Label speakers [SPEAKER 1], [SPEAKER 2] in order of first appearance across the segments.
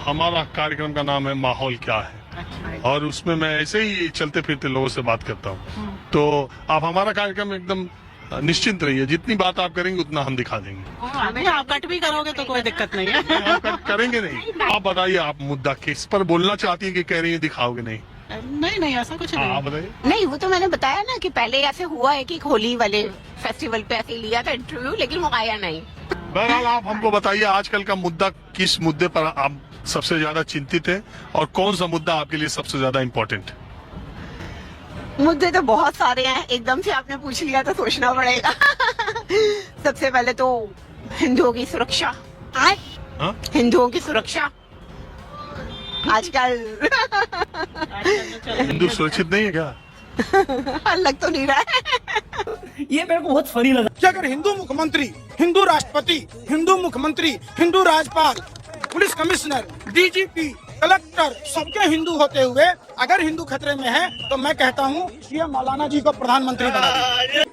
[SPEAKER 1] हमारा कार्यक्रम का नाम है माहौल क्या है, और उसमें मैं ऐसे ही चलते फिरते लोगों से बात करता हूँ। तो आप हमारा कार्यक्रम एकदम निश्चिंत रहिए, जितनी बात आप करेंगे उतना हम दिखा देंगे।
[SPEAKER 2] नहीं, आप कट भी करोगे तो कोई दिक्कत नहीं है।
[SPEAKER 1] हम करेंगे नहीं। आप बताइए, आप मुद्दा किस पर बोलना चाहती है कि कह रही है दिखाओगे नहीं?
[SPEAKER 2] नहीं नहीं, ऐसा कुछ नहीं।
[SPEAKER 1] आप बताइए।
[SPEAKER 3] नहीं, वो तो मैंने बताया ना कि पहले ऐसे हुआ है कि होली वाले फेस्टिवल पे ऐसे लिया था इंटरव्यू, लेकिन वो आया नहीं।
[SPEAKER 1] बहरहाल आप हमको बताइए, आजकल का मुद्दा, किस मुद्दे पर आप सबसे ज्यादा चिंतित है और कौन सा मुद्दा आपके लिए सबसे ज्यादा इम्पोर्टेंट?
[SPEAKER 3] मुद्दे तो बहुत सारे हैं, एकदम से आपने पूछ लिया तो सोचना पड़ेगा। सबसे पहले तो हिंदुओं की सुरक्षा।
[SPEAKER 1] हाँ?
[SPEAKER 3] हिंदुओं की सुरक्षा आजकल
[SPEAKER 1] हिंदू सुरक्षित नहीं है क्या?
[SPEAKER 3] लग तो नहीं रहा है।
[SPEAKER 4] ये मेरे को बहुत फनी लगा
[SPEAKER 5] कि अगर हिंदू मुख्यमंत्री, हिंदू राष्ट्रपति, हिंदू मुख्यमंत्री, हिंदू राज्यपाल, पुलिस कमिश्नर, डीजीपी, कलेक्टर सबके हिंदू होते हुए अगर हिंदू खतरे में है तो मैं कहता हूँ ये मौलाना जी को प्रधानमंत्री बना दीजिए।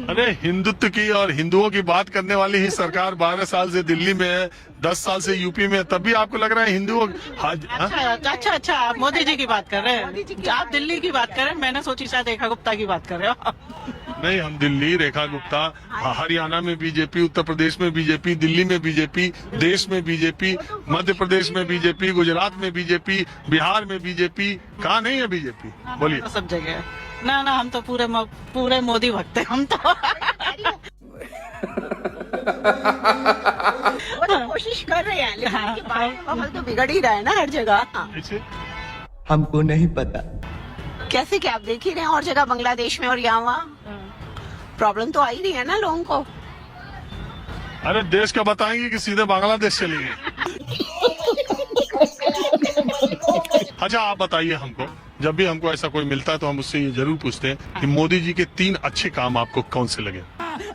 [SPEAKER 1] अरे हिंदुत्व की और हिंदुओं की बात करने वाली ही सरकार 12 साल से दिल्ली में है, 10 साल से यूपी में है, तभी आपको लग रहा है हिंदुओं?
[SPEAKER 2] अच्छा, आप मोदी जी की बात कर रहे हैं। आप दिल्ली की बात कर रहे हैं, मैंने सोची शायद रेखा गुप्ता की बात कर रहे हो।
[SPEAKER 1] नहीं, हम दिल्ली, रेखा गुप्ता, हरियाणा में बीजेपी, उत्तर प्रदेश में बीजेपी, दिल्ली में बीजेपी, देश में बीजेपी, मध्य प्रदेश में बीजेपी, गुजरात में बीजेपी, बिहार में बीजेपी, कहाँ नहीं है बीजेपी? बोलिए।
[SPEAKER 2] सब जगह है। ना, हम तो पूरे मोदी भक्त हैं हम तो।
[SPEAKER 3] वो तो कोशिश कर रहे हैं, लेकिन माहौल तो बिगड़ ही रहा है ना हर जगह।
[SPEAKER 1] ऐसे?
[SPEAKER 4] हमको नहीं पता
[SPEAKER 3] कैसे, क्या आप देख ही रहे हैं, और जगह बांग्लादेश में और यहाँ वहाँ प्रॉब्लम तो आई रही है ना लोगों को।
[SPEAKER 1] अरे देश का बताएंगे कि सीधे बांग्लादेश चलेंगे? अच्छा आप बताइए हमको, जब भी हमको ऐसा कोई मिलता है तो हम उससे ये जरूर पूछते हैं कि मोदी जी के 3 अच्छे काम आपको कौन से लगे?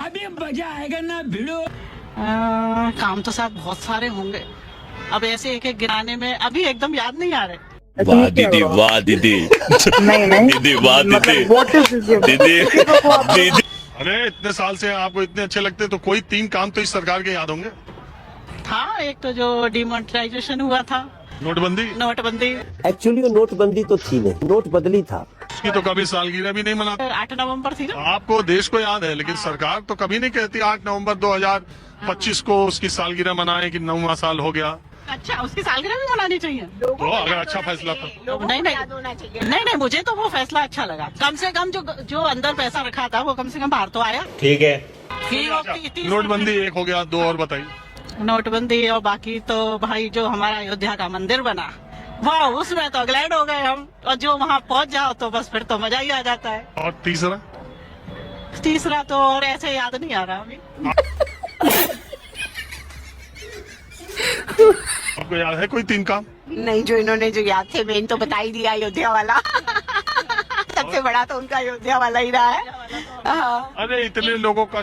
[SPEAKER 4] अभी मजा आएगा ना भिड़ो।
[SPEAKER 2] काम तो साहब बहुत सारे होंगे, अब ऐसे एक एक गिनाने में अभी एकदम याद नहीं आ रहे।
[SPEAKER 6] वाह दीदी, वाह दीदी, दीदी वाह दीदी, दीदी।
[SPEAKER 1] अरे इतने साल से आपको इतने अच्छे लगते हैं, तो कोई 3 काम तो इस सरकार के याद होंगे?
[SPEAKER 2] हाँ, एक तो जो डिमोनेटाइजेशन हुआ था, नोटबंदी।
[SPEAKER 7] एक्चुअली वो नोटबंदी तो थी नहीं, नोट बदली था।
[SPEAKER 1] उसकी तो कभी सालगिरह भी नहीं मनाते।
[SPEAKER 2] 8 नवंबर थी ना।
[SPEAKER 1] आपको देश को याद है, लेकिन सरकार तो कभी नहीं कहती 8 नवंबर 2025 को उसकी सालगिरह मनाएं कि 9वां साल हो गया।
[SPEAKER 2] अच्छा, उसकी सालगिरह भी मनानी चाहिए।
[SPEAKER 1] तो अगर अच्छा फैसला था।
[SPEAKER 2] नहीं, मुझे तो वो फैसला अच्छा लगा। कम से कम जो अंदर पैसा रखा था वो कम से कम बाहर तो आया।
[SPEAKER 6] ठीक है।
[SPEAKER 1] नोटबंदी एक हो गया, 2 और बताइए।
[SPEAKER 2] नोटबंदी, और बाकी तो भाई जो हमारा अयोध्या का मंदिर बना, वाह, उसमें तो ग्लैड हो गए हम। और जो वहाँ पहुँच जाओ तो बस फिर तो मजा ही आ जाता है।
[SPEAKER 1] और
[SPEAKER 2] तीसरा तो और ऐसे याद नहीं आ रहा अभी।
[SPEAKER 1] आपको याद है कोई 3 काम?
[SPEAKER 3] नहीं, जो इन्होंने जो याद थे मेन तो बता ही दिया, अयोध्या वाला। सबसे बड़ा तो उनका अयोध्या वाला ही रहा है। हाँ।
[SPEAKER 1] अरे इतने लोगों का।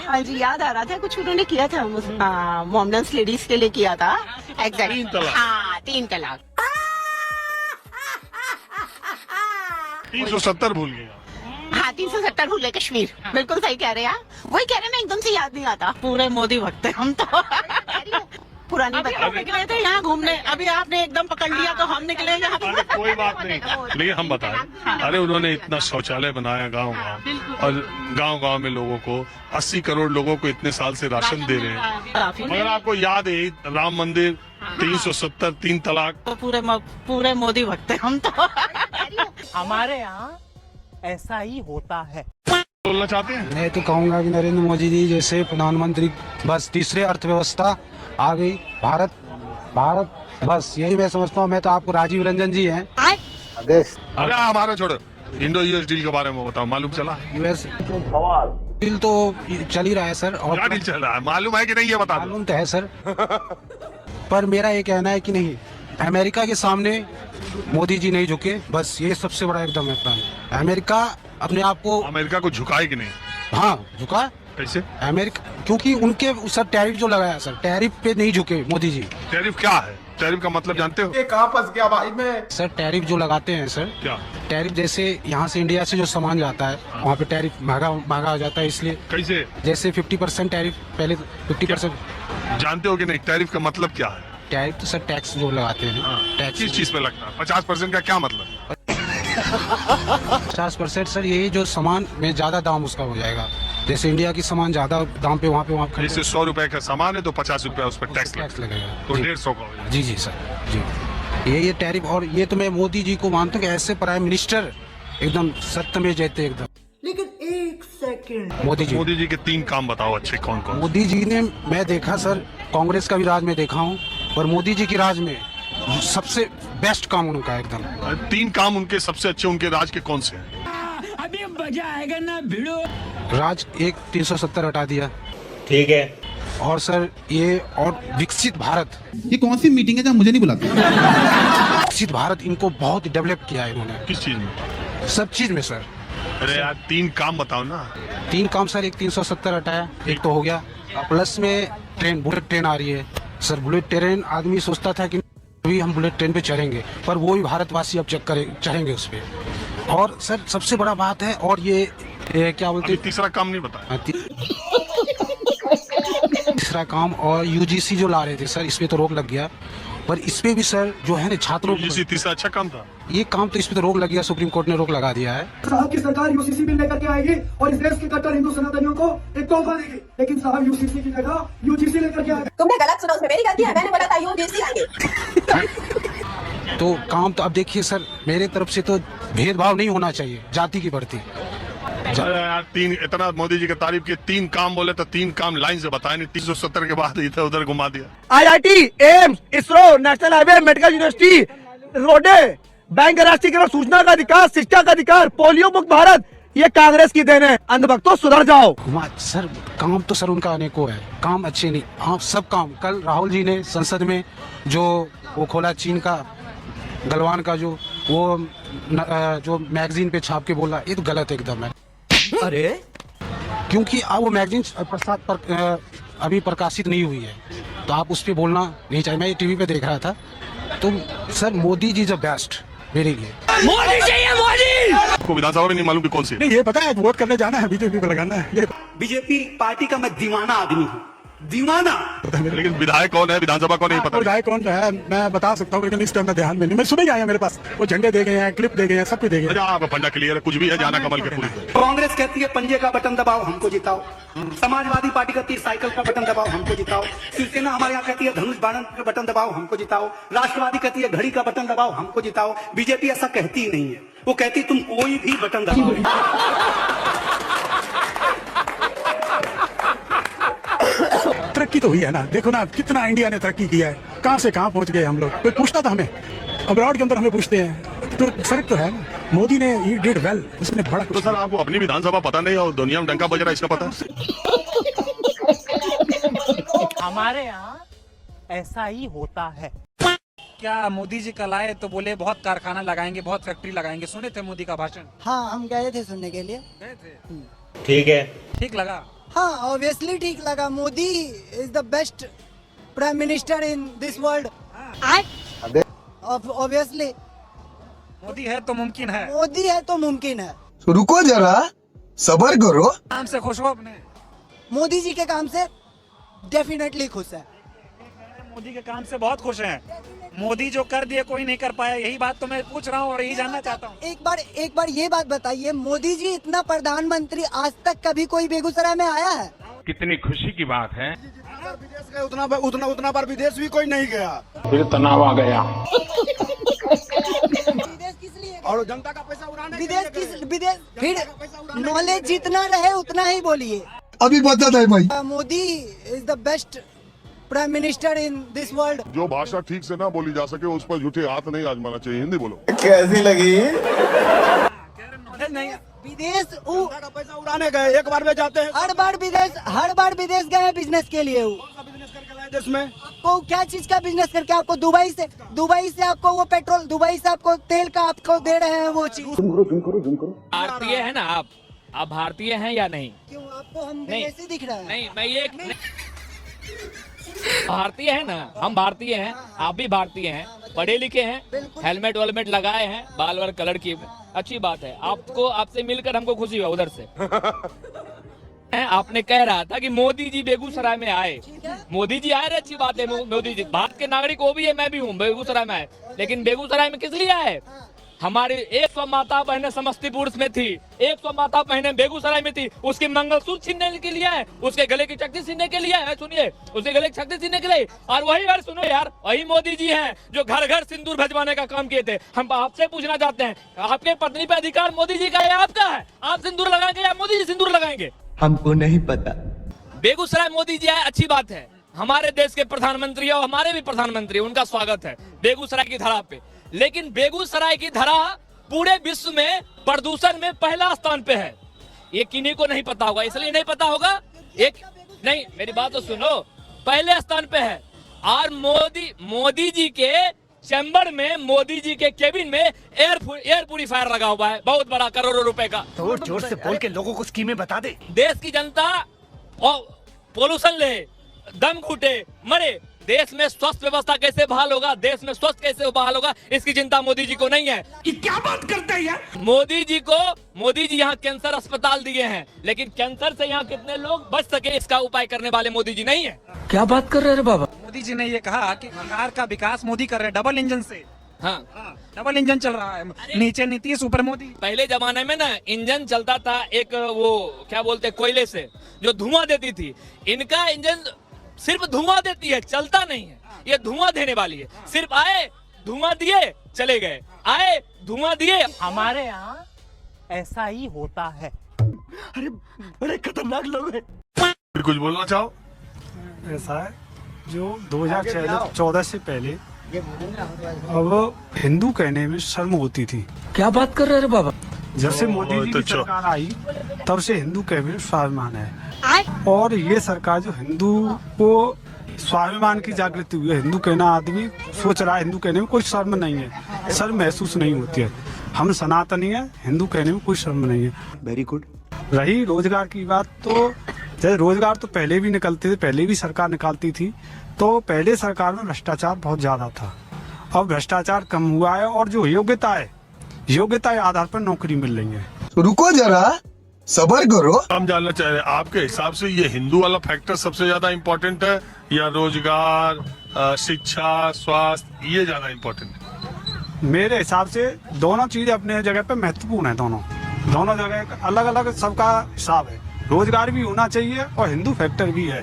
[SPEAKER 3] हाँ जी, याद आ रहा था कुछ उन्होंने किया था, मोमडन्स लेडीज के लिए किया था। एग्जैक्ट
[SPEAKER 1] 3 तलाक।
[SPEAKER 3] हाँ, 3 तलाक।
[SPEAKER 1] 370 भूल गए।
[SPEAKER 3] हाँ, 370 भूल गए, कश्मीर। बिल्कुल सही कह रहे हैं आप, वही कह रहे हैं ना, एकदम से याद नहीं आता।
[SPEAKER 2] पूरे मोदी भक्त हैं हम तो।
[SPEAKER 3] पुरानी
[SPEAKER 2] अभी हम निकले थे यहाँ घूमने, अभी आपने एकदम पकड़ लिया तो हम निकले यहाँ।
[SPEAKER 1] अरे कोई बात नहीं, लेकिन हम बताएं, अरे उन्होंने इतना शौचालय बनाया गांव-गांव, और गांव-गांव में लोगों को 80 करोड़ लोगों को इतने साल से राशन दे रहे हैं। अगर आपको याद है, राम मंदिर, 370, 3 तलाक।
[SPEAKER 2] तो पूरे मोदी भक्त हैं हम तो।
[SPEAKER 4] हमारे यहाँ ऐसा ही होता है।
[SPEAKER 1] बोलना चाहते हैं?
[SPEAKER 5] मैं तो कहूँगा कि नरेंद्र मोदी जी जैसे प्रधानमंत्री, बस तीसरे अर्थव्यवस्था आ गई, भारत बस यही मैं समझता हूँ। मैं तो आपको राजीव रंजन जी हैं।
[SPEAKER 1] अरे हमारा छोड़ो, इंडो यूएस डील के बारे में बताओ, मालूम चला?
[SPEAKER 5] यूएस डील तो चल ही रहा है सर, और
[SPEAKER 1] क्या डील चल रहा है, मालूम है कि नहीं ये बता दो।
[SPEAKER 5] मालूम तो है सर। पर मेरा ये कहना है कि नहीं, अमेरिका के सामने मोदी जी नहीं झुके, बस ये सबसे बड़ा एकदम है प्लान। अमेरिका अपने आप को,
[SPEAKER 1] अमेरिका को झुकाए कि नहीं?
[SPEAKER 5] हाँ झुका।
[SPEAKER 1] कैसे?
[SPEAKER 5] अमेरिका, क्योंकि उनके सर टैरिफ जो लगाया सर, टैरिफ पे नहीं झुके मोदी जी।
[SPEAKER 1] टैरिफ क्या है? टैरिफ का मतलब जानते हो?
[SPEAKER 5] कहाँ फंस गया भाई मैं। सर टैरिफ जो लगाते हैं सर,
[SPEAKER 1] क्या
[SPEAKER 5] टैरिफ? जैसे यहाँ से इंडिया से जो सामान जाता है वहाँ पे टैरिफ महंगा हो जाता है, इसलिए।
[SPEAKER 1] कैसे?
[SPEAKER 5] जैसे 50% टैरिफ, पहले 50%।
[SPEAKER 1] जानते हो कि नहीं टैरिफ का मतलब क्या है?
[SPEAKER 8] टैरिफ तो सर टैक्स जो लगाते हैं, टैक्स
[SPEAKER 1] किस चीज पे लगता है? 50% का क्या मतलब?
[SPEAKER 8] 50% सर यही जो सामान में ज्यादा दाम उसका हो जाएगा। जैसे इंडिया की सामान ज्यादा दाम पे वहाँ पे
[SPEAKER 1] जैसे 100 रुपए का सामान है तो 50 रुपए उस पर टैक्स
[SPEAKER 8] लगेगा,
[SPEAKER 1] तो
[SPEAKER 8] जी।
[SPEAKER 1] 150 का हो जाएगा।
[SPEAKER 8] जी सर जी, ये टैरिफ। और ये तो मैं मोदी जी को मानता हूँ कि ऐसे प्राइम मिनिस्टर एकदम सत्य में जयते एकदम।
[SPEAKER 9] लेकिन एक सेकंड,
[SPEAKER 1] मोदी जी के 3 काम बताओ अच्छे कौन कौन?
[SPEAKER 8] मोदी जी ने, मैं देखा सर, कांग्रेस का भी राज में देखा हूँ, पर मोदी जी की राज में सबसे बेस्ट काम उनका एकदम।
[SPEAKER 1] 3 काम उनके सबसे अच्छे उनके राज के कौन से हैं?
[SPEAKER 9] अभी मजा आएगा ना भिड़ो।
[SPEAKER 8] राज एक 370 हटा दिया,
[SPEAKER 6] ठीक है।
[SPEAKER 8] और सर ये और विकसित भारत,
[SPEAKER 10] ये कौन सी मीटिंग है जहाँ मुझे नहीं बुलाते?
[SPEAKER 8] विकसित भारत इनको बहुत डेवलप किया है इन्होंने,
[SPEAKER 1] किस चीज में?
[SPEAKER 8] सब चीज में सर।
[SPEAKER 1] अरे यार 3 काम बताओ ना।
[SPEAKER 8] 3 काम सर, एक 370 हटाया, एक तो हो गया। प्लस में ट्रेन, बुलेट ट्रेन आ रही है सर। बुलेट ट्रेन आदमी सोचता था कि अभी हम बुलेट ट्रेन पे चढ़ेंगे, पर वो भी भारतवासी अब चढ़ेंगे उस पे। और सर सबसे बड़ा बात है, और ये क्या बोलते हैं,
[SPEAKER 1] तीसरा काम नहीं बताया।
[SPEAKER 8] तीसरा काम, और यूजीसी जो ला रहे थे सर, इस पे तो रोक लग गया, पर इस पे भी सर जो है ना छात्रों
[SPEAKER 1] यूजीसी तीसरा अच्छा काम था।
[SPEAKER 8] ये काम तो इस पे तो रोक लग गया, सुप्रीम कोर्ट ने रोक लगा दिया है।
[SPEAKER 5] साहब की सरकार यूसीसी बिल लेकर के आएगी और इस देश के कट्टर हिंदू सनातनियों को एक तोहफा देगी, लेकिन साहब यूसीसी की जगह यूजीसी लेकर के आएगा।
[SPEAKER 3] तुमने गलत सुना, उसमें मेरी गलती है, मैंने बोला था यूजीसी आएंगे।
[SPEAKER 8] तो काम तो अब देखिए सर, मेरे तरफ से तो भेदभाव नहीं होना चाहिए, जाति की बढ़ती।
[SPEAKER 1] अरे यार 3 इतना मोदी जी के तारीफ के 3 काम बोले तो 3 काम लाइन से बताए नहीं, 370 के बाद इधर उधर घुमा दिया।
[SPEAKER 5] IIT, AIIMS, ISRO, national highway, medical university, रोडे, बैंक, राष्ट्रीयकरण, सूचना का अधिकार, शिक्षा का अधिकार, पोलियो मुक्त भारत, ये कांग्रेस की देन है। अंधभक्तों सुधर जाओ।
[SPEAKER 8] सर काम तो सर उनका अनेकों है, काम अच्छे नहीं, हाँ सब काम। कल राहुल जी ने संसद में जो वो खोला, चीन का गलवान का जो जो मैगजीन पे छाप के बोला, ये तो गलत एकदम है।
[SPEAKER 9] अरे
[SPEAKER 8] क्योंकि अब वो मैगजीन अभी प्रकाशित नहीं हुई है, तो आप उस पे बोलना नहीं चाहिए। मैं ये टीवी पे देख रहा था, तो sir Modi ji the best मेरे लिए।
[SPEAKER 9] मोदी चाहिए, मोदी।
[SPEAKER 1] आपको विधानसभा में नहीं मालूम कि कौन सी?
[SPEAKER 5] नहीं, ये पता है वोट करने जाना है, बीजेपी को लगाना है।
[SPEAKER 10] बीजेपी पार्टी का मैं दीवाना आदमी हूँ, दीवाना।
[SPEAKER 1] लेकिन विधायक कौन है विधानसभा को नहीं पता।
[SPEAKER 5] विधायक कौन है मैं बता सकता हूँ, लेकिन इस टाइम में ध्यान में नहीं। मैं सुबह आया, मेरे पास वो झंडे दे गए हैं, क्लिप दे गए हैं, सब कुछ दे गए हैं।
[SPEAKER 1] आपका फंडा क्लियर है, कुछ भी है, जाना कमल के फूल।
[SPEAKER 10] कांग्रेस कहती है पंजे का बटन दबाओ हमको जिताओ, समाजवादी पार्टी कहती है साइकिल का बटन दबाओ हमको जिताओ, शिवसेना हमारे यहाँ कहती है धनुष बाण का बटन दबाओ हमको जिताओ, राष्ट्रवादी कहती है घड़ी का बटन दबाओ हमको जिताओ। बीजेपी ऐसा कहती ही नहीं है, वो कहती तुम कोई भी बटन दबाओ।
[SPEAKER 5] तरक्की तो हुई है ना, देखो ना कितना इंडिया ने तरक्की किया है, कहाँ से कहाँ पहुँच गए हम लोग। कोई पूछता था हमें, अब्रॉड के अंदर हमें पूछते हैं, तो फर्क तो है ना। मोदी ने ही डिड वेल, उसने बड़ा।
[SPEAKER 1] तो सर आपको अपनी विधानसभा पता नहीं और दुनिया में डंका बज रहा है, इसका पता है?
[SPEAKER 4] हमारे यहाँ ऐसा ही होता है। क्या मोदी जी कल आए तो बोले बहुत कारखाना लगाएंगे, बहुत फैक्ट्री लगाएंगे, सुने थे मोदी का भाषण?
[SPEAKER 9] हाँ, हम गए थे सुनने के लिए।
[SPEAKER 4] गए थे,
[SPEAKER 6] ठीक है।
[SPEAKER 4] ठीक लगा?
[SPEAKER 9] हाँ, ऑब्वियसली ठीक लगा। Modi is the best prime minister in this world. Obviously
[SPEAKER 4] Modi है तो मुमकिन है।
[SPEAKER 9] मोदी है तो मुमकिन है।
[SPEAKER 5] रुको जरा, सबर करो।
[SPEAKER 4] काम से खुश हो अपने?
[SPEAKER 9] मोदी जी के काम से डेफिनेटली खुश है।
[SPEAKER 4] मोदी के काम से बहुत खुश हैं। मोदी जो कर दिए कोई नहीं कर पाया, यही बात तो मैं पूछ रहा हूँ और यही जानना चाहता हूँ।
[SPEAKER 9] एक बार ये बात बताइए, मोदी जी इतना प्रधानमंत्री आज तक कभी कोई बेगूसराय में आया है?
[SPEAKER 1] कितनी खुशी की बात है।
[SPEAKER 5] विदेश गए उतना बार विदेश भी कोई नहीं गया।
[SPEAKER 1] फिर तनाव आ गया।
[SPEAKER 9] विदेश किस लिए?
[SPEAKER 5] और जनता का पैसा उड़ाने।
[SPEAKER 9] विदेश फिर नॉलेज जितना रहे उतना ही बोलिए।
[SPEAKER 5] अभी बता दे भाई।
[SPEAKER 9] Modi is the best prime minister in this world.
[SPEAKER 1] जो भाषा ठीक से ना बोली जा सके उस पर झूठे हाथ नहीं आजमाना चाहिए। हिंदी बोलो।
[SPEAKER 5] कैसी लगी?
[SPEAKER 4] नहीं,
[SPEAKER 9] विदेश
[SPEAKER 5] पैसा उड़ाने गए, एक बार में जाते हैं।
[SPEAKER 9] हर बार विदेश गए हैं बिजनेस के लिए।
[SPEAKER 5] बिजनेस करके लाए देश में।
[SPEAKER 9] आपको क्या चीज का बिजनेस करके? आपको दुबई से आपको वो पेट्रोल, दुबई से आपको तेल का आपको दे रहे हैं वो चीज।
[SPEAKER 11] भारतीय है ना आप भारतीय हैं या नहीं?
[SPEAKER 9] क्यों आपको हम विदेशी दिख रहा है?
[SPEAKER 11] नहीं, मैं ये भारतीय है ना, हम भारतीय हैं, आप भी भारतीय हैं, पढ़े लिखे हैं, हेलमेट वेलमेट लगाए हैं, बाल वाल कलर की, अच्छी बात है। आपको आपसे मिलकर हमको खुशी हुआ उधर से। आपने कह रहा था कि मोदी जी बेगूसराय में आए, मोदी जी आए रहे, अच्छी बात है। मोदी जी भारत के नागरिक वो भी है, मैं भी हूँ, बेगूसराय में आए, लेकिन बेगूसराय में किस लिए आए? हमारी 100 माता बहनें समस्तीपुर में थी, 100 माता बहनें बेगूसराय में थी, उसकी मंगलसूत्र छीनने के लिए है, उसके गले की चक्की छीनने के लिए है, सुनिए, उसके गले की चक्की छीनने के लिए। और वही यार सुनो यार, वही मोदी जी हैं जो घर घर सिंदूर भिजवाने का काम किए थे। हम आपसे पूछना चाहते हैं, आपके पत्नी पे अधिकार मोदी जी का है या आपका है? आप सिंदूर लगाएंगे या मोदी जी सिंदूर लगाएंगे?
[SPEAKER 7] हमको नहीं पता।
[SPEAKER 11] बेगूसराय मोदी जी आए, अच्छी बात है, हमारे देश के प्रधानमंत्री और हमारे भी प्रधानमंत्री, उनका स्वागत है बेगूसराय की धरा पे। लेकिन बेगूसराय की धरा पूरे विश्व में प्रदूषण में पहला स्थान पे है। ये किन्हीं को नहीं पता होगा, इसलिए नहीं पता होगा, एक नहीं, मेरी बात तो सुनो, पहले स्थान पे है। और मोदी जी के चैम्बर में, मोदी जी के केबिन में एयर प्यूरीफायर लगा हुआ है, बहुत बड़ा, करोड़ों रुपए का।
[SPEAKER 7] जोर जोर से बोल के लोगों को स्कीमें बता दे।
[SPEAKER 11] देश की जनता और पोल्यूशन ले, दम घुटे, मरे, देश में स्वास्थ्य व्यवस्था कैसे बहाल होगा, देश में स्वास्थ्य कैसे बहाल होगा, इसकी चिंता मोदी जी को नहीं है।
[SPEAKER 7] ये क्या बात करते हैं यार?
[SPEAKER 11] मोदी जी यहाँ कैंसर अस्पताल दिए हैं, लेकिन कैंसर से यहाँ कितने लोग बच सके, इसका उपाय करने वाले मोदी जी नहीं है।
[SPEAKER 7] क्या बात कर रहे हैं बाबा?
[SPEAKER 4] मोदी जी ने ये कहा कि बिहार का विकास मोदी कर रहे हैं डबल इंजन से।
[SPEAKER 11] हाँ,
[SPEAKER 4] डबल इंजन चल रहा है, नीचे नीतीश ऊपर मोदी।
[SPEAKER 11] पहले जमाने में ना इंजन चलता था एक वो क्या बोलते कोयले से, जो धुआं देती थी। इनका इंजन सिर्फ धुआं देती है, चलता नहीं है, ये धुआं देने वाली है। सिर्फ आए, धुआं दिए, चले गए, आए, धुआं दिए।
[SPEAKER 7] हमारे यहाँ ऐसा ही होता है। अरे बड़े खतरनाक लोग हैं।
[SPEAKER 1] कुछ बोलना चाहो?
[SPEAKER 8] ऐसा है जो 2014 से पहले अब हिंदू कहने में शर्म होती थी।
[SPEAKER 7] क्या बात कर रहे हैं बाबा?
[SPEAKER 8] जब से मोदी जी की सरकार आई तब से हिंदू कहने में स्वाभिमान है, और ये सरकार जो हिंदू को स्वाभिमान की जागृति हुई है, हिंदू कहना आदमी सोच रहा है, हिंदू कहने में कोई शर्म नहीं है, शर्म महसूस नहीं होती है। हम सनातनी है, हिंदू कहने में कोई शर्म नहीं है।
[SPEAKER 7] Very good.
[SPEAKER 8] रही रोजगार की बात, तो जैसे रोजगार तो पहले भी निकलते थे, पहले भी सरकार निकालती थी, तो पहले सरकार में भ्रष्टाचार बहुत ज्यादा था। अब भ्रष्टाचार कम हुआ है, और जो योग्यता है, योग्यता के आधार पर नौकरी मिल रही है।
[SPEAKER 12] रुको जरा, सबर करो।
[SPEAKER 1] हम जानना चाह रहे हैं, आपके हिसाब से ये हिंदू वाला फैक्टर सबसे ज्यादा इम्पोर्टेंट है या रोजगार, शिक्षा, स्वास्थ्य, ये ज्यादा इम्पोर्टेंट है?
[SPEAKER 8] मेरे हिसाब से दोनों चीजें अपने जगह पे महत्वपूर्ण है। दोनों जगह अलग अलग सबका हिसाब है। रोजगार भी होना चाहिए और हिंदू फैक्टर भी है।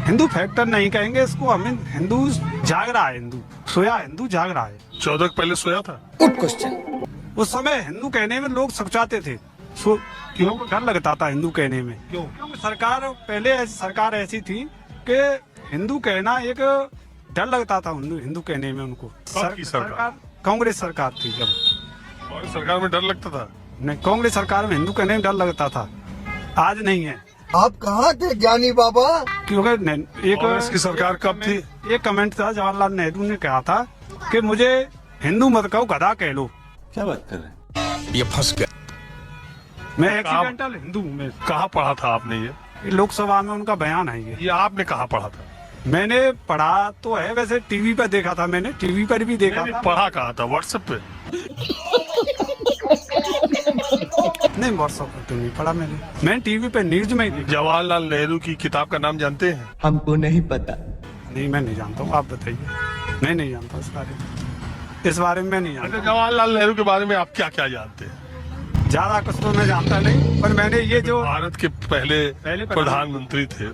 [SPEAKER 8] हिंदू फैक्टर नहीं कहेंगे इसको, हमें हिंदू जाग रहा है, हिंदू सोया, हिंदू जाग रहा है।
[SPEAKER 1] 14 पहले सोया था?
[SPEAKER 12] Good question.
[SPEAKER 8] उस समय हिंदू कहने में लोग सकचाते थे, क्यों? डर लगता था हिंदू कहने में। क्यों? क्योंकि सरकार ऐसी थी कि हिंदू कहना एक डर लगता था हिंदू कहने में उनको।
[SPEAKER 1] सरकार
[SPEAKER 8] कांग्रेस सरकार थी जब।
[SPEAKER 1] कांग्रेस सरकार में डर लगता था?
[SPEAKER 8] नहीं, कांग्रेस सरकार में हिंदू कहने में डर लगता था, आज नहीं है।
[SPEAKER 12] आप कहाँ थे ज्ञानी बाबा?
[SPEAKER 8] क्योंकि एक
[SPEAKER 1] कांग्रेस की सरकार कब थी?
[SPEAKER 8] एक कमेंट था, जवाहरलाल नेहरू ने कहा था कि मुझे हिंदू मत कहो, गधा कह लो।
[SPEAKER 7] क्या बात कर रहे हैं?
[SPEAKER 12] ये फंस गया।
[SPEAKER 8] मैं एक्सीडेंटल हिंदू हूँ। मैं
[SPEAKER 1] कहाँ पढ़ा था आपने ये?
[SPEAKER 8] लोकसभा में उनका बयान है ये
[SPEAKER 1] आपने कहाँ पढ़ा था?
[SPEAKER 8] मैंने पढ़ा तो है, वैसे टीवी पर देखा था, मैंने टीवी पर भी देखा था।
[SPEAKER 1] पढ़ा कहाँ था? व्हाट्सएप पे?
[SPEAKER 8] नहीं, व्हाट्सएप पर तो नहीं पढ़ा मैंने टीवी पे न्यूज में ही देखा।
[SPEAKER 1] जवाहरलाल नेहरू की किताब का नाम जानते हैं?
[SPEAKER 7] हमको नहीं पता।
[SPEAKER 8] नहीं, मैं नहीं जानता हूँ, आप बताइए। मैं नहीं जानता इस बारे में मैं नहीं जानता।
[SPEAKER 1] जवाहरलाल नेहरू के बारे में आप क्या क्या जानते हैं?
[SPEAKER 8] ज्यादा कुछ तो मैं जानता नहीं, पर मैंने ये जो
[SPEAKER 1] भारत के पहले प्रधानमंत्री थे,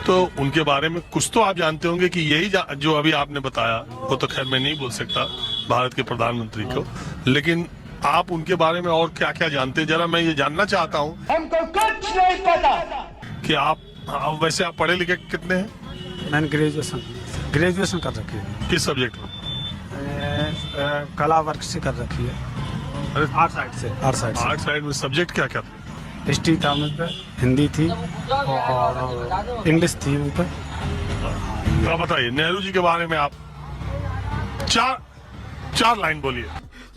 [SPEAKER 1] तो उनके बारे में कुछ तो आप जानते होंगे कि यही जो अभी आपने बताया, वो तो खैर मैं नहीं बोल सकता भारत के प्रधानमंत्री को, लेकिन आप उनके बारे में और क्या क्या जानते हैं, जरा मैं ये जानना चाहता हूँ।
[SPEAKER 7] हमको कुछ नहीं पता।
[SPEAKER 1] कि आप वैसे आप पढ़े लिखे कितने हैं?
[SPEAKER 8] मैंने ग्रेजुएशन कर रखी है।
[SPEAKER 1] किस सब्जेक्ट में?
[SPEAKER 8] कला वर्ग से कर रखी है। आर्ट साइड में सब्जेक्ट क्या क्या था? हिस्ट्री था मुझ पर, हिंदी थी और इंग्लिश थी मुझ पर।
[SPEAKER 1] तो बताइए नेहरू जी के बारे में आप चार लाइन बोलिए।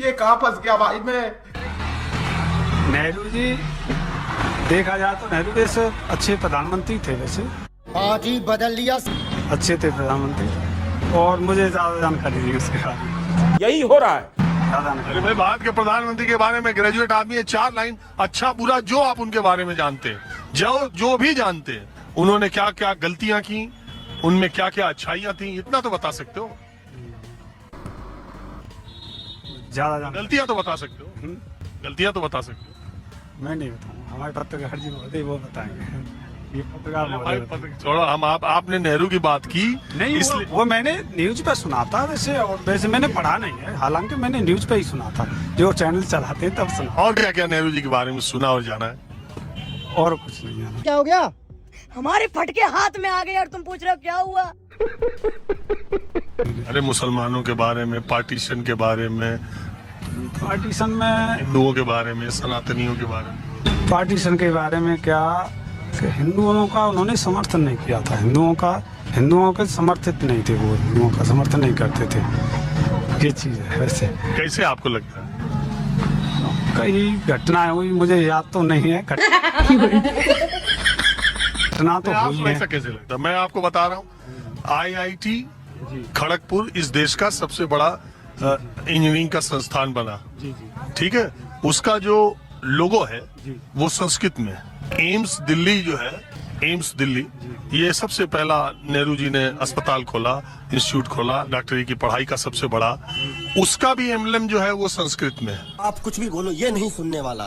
[SPEAKER 12] ये कहाँ फंस गया भाई मैं?
[SPEAKER 8] नेहरू जी देखा जाए तो नेहरू जैसे अच्छे प्रधानमंत्री थे, वैसे
[SPEAKER 12] आज ही बदल लिया।
[SPEAKER 8] अच्छे थे प्रधानमंत्री, और मुझे ज्यादा जानकारी नहीं उसके बारे में।
[SPEAKER 7] यही हो रहा है।
[SPEAKER 1] अरे भाई, भारत के प्रधानमंत्री के बारे में ग्रेजुएट आदमी है, 4 लाइन अच्छा बुरा जो आप उनके बारे में जानते हैं, जो भी जानते हैं, उन्होंने क्या क्या गलतियां की, उनमें क्या क्या अच्छाइयां थी, इतना तो बता सकते हो।
[SPEAKER 5] ज्यादा
[SPEAKER 1] गलतियां तो बता सकते हो, गलतियां तो बता सकते हो।
[SPEAKER 5] मैं नहीं बताऊंगा, हमारे पत्रकार जी महोदय वो बताएंगे। ये पत्रकार
[SPEAKER 1] थोड़ा हम आपने नेहरू की बात की
[SPEAKER 5] नहीं,
[SPEAKER 1] इसलिए
[SPEAKER 5] वो मैंने न्यूज पे सुना था वैसे, और वैसे मैंने पढ़ा नहीं है, हालांकि मैंने न्यूज पे ही सुना था, जो चैनल चलाते हैं तब सुना।
[SPEAKER 1] और क्या क्या नेहरू जी के बारे में सुना और जाना है?
[SPEAKER 5] और कुछ नहीं जाना।
[SPEAKER 9] क्या हो गया? हमारे फटके हाथ में आ गए और तुम पूछ रहे हो क्या हुआ?
[SPEAKER 1] अरे मुसलमानों के बारे में, पार्टीशन के बारे में,
[SPEAKER 5] पार्टीशन में,
[SPEAKER 1] हिंदुओं के बारे में, सनातनियों के बारे में।
[SPEAKER 5] पार्टीशन के बारे में क्या कि हिंदुओं का उन्होंने समर्थन नहीं किया था, हिंदुओं के समर्थित नहीं थे, वो हिंदुओं का समर्थन नहीं करते थे, ये चीज है। वैसे
[SPEAKER 1] कैसे आपको लगता है?
[SPEAKER 5] कई घटनाएं हुई, मुझे याद तो नहीं है घटना तो हुई है।
[SPEAKER 1] ऐसा कैसे लगता है? मैं आपको बता रहा हूँ, IIT खड़गपुर इस देश का सबसे बड़ा इंजीनियरिंग का संस्थान बना, ठीक है, उसका जो लोगो है वो संस्कृत में है। एम्स दिल्ली जो है, एम्स दिल्ली, ये सबसे पहला नेहरू जी ने अस्पताल खोला, इंस्टीट्यूट खोला, डॉक्टरी की पढ़ाई का सबसे बड़ा, उसका भी एम्बलम जो है वो संस्कृत में है।
[SPEAKER 12] आप कुछ भी बोलो, ये नहीं सुनने वाला।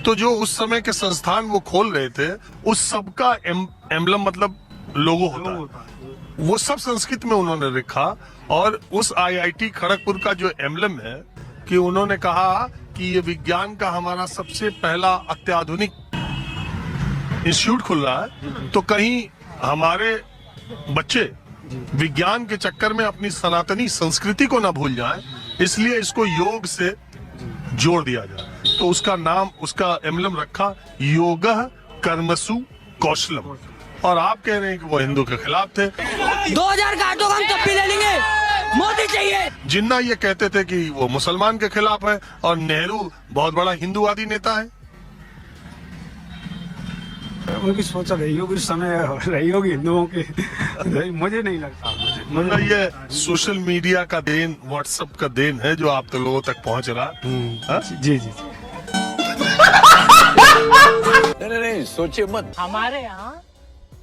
[SPEAKER 1] तो जो उस समय के संस्थान वो खोल रहे थे, उस सब का एम्बलम मतलब लोगो होता है, वो सब संस्कृत में उन्होंने लिखा। और उस IIT खड़गपुर का जो एम्बलम है कि उन्होंने कहा कि ये विज्ञान का हमारा सबसे पहला अत्याधुनिक इंस्टीट्यूट खुल रहा है, तो कहीं हमारे बच्चे विज्ञान के चक्कर में अपनी सनातनी संस्कृति को ना भूल जाएं, इसलिए इसको योग से जोड़ दिया जाए। तो उसका नाम, उसका एम्बलम रखा योगः कर्मसु कौशलम। और आप कह रहे हैं कि वो हिंदू के खिलाफ थे।
[SPEAKER 9] 2000 काटो हम तब भी ले लेंगे, मोदी चाहिए।
[SPEAKER 1] जिन्ना ये कहते थे कि वो मुसलमान के खिलाफ है, और नेहरू बहुत बड़ा हिंदूवादी नेता है।
[SPEAKER 5] उनकी सोच रही होगी, समय रही होगी हिंदुओं की, मुझे नहीं लगता।
[SPEAKER 1] मतलब ये सोशल मीडिया का देन, व्हाट्सएप का देन है जो आप तो लोगों तक पहुंच रहा।
[SPEAKER 5] जी जी।
[SPEAKER 6] नहीं, सोचिए मत।
[SPEAKER 7] हमारे यहाँ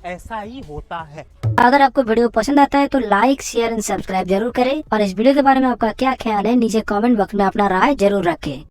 [SPEAKER 7] ऐसा ही होता है।
[SPEAKER 13] अगर आपको वीडियो पसंद आता है तो लाइक, शेयर एंड सब्सक्राइब जरूर करें, और इस वीडियो के बारे में आपका क्या ख्याल है नीचे कमेंट बॉक्स में अपना राय जरूर रखें।